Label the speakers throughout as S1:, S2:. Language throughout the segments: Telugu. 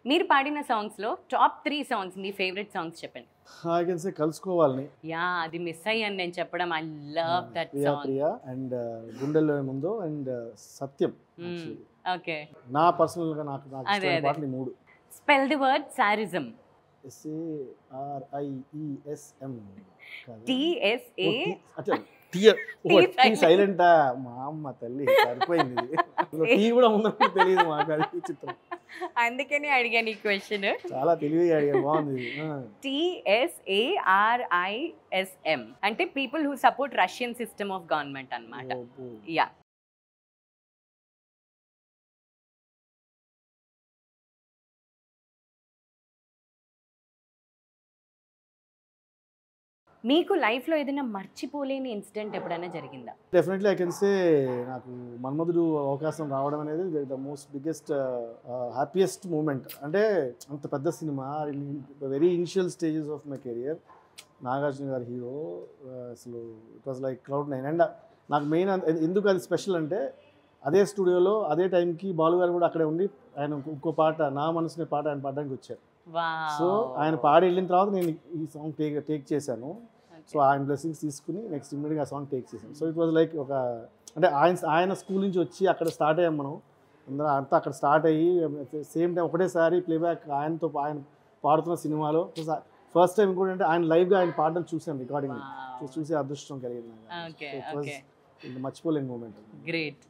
S1: మీరు పాడిన సాంగ్స్లో టాప్ 3 సాంగ్స్ మీ ఫేవరెట్ సాంగ్స్ చెప్పండి.
S2: ఐ కెన్ సే కలుసుకోవాలని.
S1: యా అది మిస్ అయ్యాను నేను చెప్పడం. I love that
S2: Priya
S1: song.
S2: Priya and గుండెల్లో ముందు అండ్ సత్యం.
S1: ఓకే.
S2: నా పర్సనల్గా నాకు ఇష్టమైన పాటలు ఈ మూడు.
S1: స్పెల్ ది వర్డ్ సారిజం.
S2: SARIESM.
S1: TSA.
S2: సైలెంటా మా అమ్మ తల్లి సరిపోయింది. టీ కూడా ఉందని తెలియదు మాకు. అది చిత్రం.
S1: అందుకని అడిగాను ఈ క్వశ్చన్.
S2: చాలా తెలివిగా అడిగాను. బాగుంది.
S1: TSARISM అంటే people who support Russian system of government అన్నమాట. యా. మీకు లైఫ్లో ఏదైనా మర్చిపోలేని ఇన్సిడెంట్ ఎప్పుడైనా జరిగిందా?
S2: డెఫినెట్లీ ఐ కెన్ సే నాకు మన్మధుడు అవకాశం రావడం అనేది the most biggest happiest moment. అంటే అంత పెద్ద cinema, very initial stages of my career, Nagarjuna గారి హీరో, అసలు it was like Cloud9. And నాకు మెయిన్ ఎందుకు అది స్పెషల్ అంటే అదే స్టూడియోలో అదే టైంకి బాలు గారు కూడా అక్కడే ఉండి ఆయన ఇంకో పాట, నా మనసునే పాట ఆయన పాడడానికి వచ్చారు.
S1: వావ్.
S2: సో ఆయన పాడి వెళ్ళిన తర్వాత నేను ఈ సాంగ్ టేక్ చేశాను. సో ఆయన బ్లెస్సింగ్స్ తీసుకుని నెక్స్ట్ ఇమ్మీడియట్గా ఆ సాంగ్ టేక్ చేశాను. సో ఇట్ వాజ్ లైక్ ఒక అంటే ఆయన స్కూల్ నుంచి వచ్చి అక్కడ స్టార్ట్ అయ్యాం మనం అందరం. అంతా అక్కడ స్టార్ట్ అయ్యి సేమ్ టైం ఒకటేసారి ప్లేబ్యాక్ ఆయన పాడుతున్న సినిమాలో ఫస్ట్ టైం కూడా అంటే ఆయన లైవ్గా ఆయన పాడడం చూశాను, రికార్డింగ్ చూసే అదృష్టం కలిగింది నాకు. మర్చిపోలేని మూమెంట్.
S1: గ్రేట్.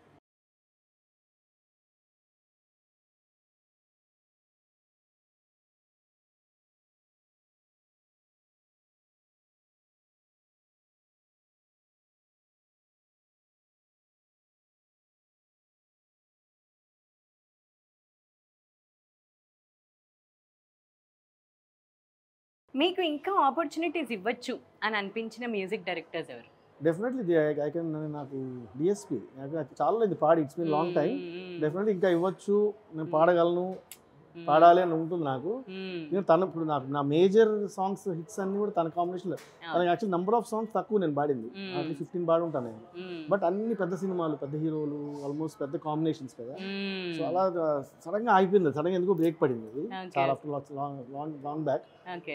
S1: మీకు ఇంకా ఆపర్చునిటీస్ ఇవ్వచ్చు అని అనిపించిన మ్యూజిక్ డైరెక్టర్స్ ఎవరు?
S2: Definitely I can. నాకు డిఎస్పి చాలా ఇది పాడి, it's been long time. Definitely ఇంకా ఇవ్వచ్చు, నేను పాడగలను, పాడాలి అని ఉంటుంది నాకు. నేను ఇప్పుడు నా మేజర్ సాంగ్స్ హిట్స్ అన్ని కూడా తన కాంబినేషన్లో. తనకి యాక్చువల్ నెంబర్ ఆఫ్ సాంగ్స్ తక్కువ నేను పాడింది, 15 పాడి ఉంటాను నేను. బట్ అన్ని పెద్ద సినిమాలు, పెద్ద హీరోలు, ఆల్మోస్ట్ పెద్ద కాంబినేషన్స్ కదా. సో అలా సడన్గా ఆగిపోయింది, సడన్గా ఎందుకో బ్రేక్ పడింది అది చాలా లాంగ్ బ్యాక్. అంటే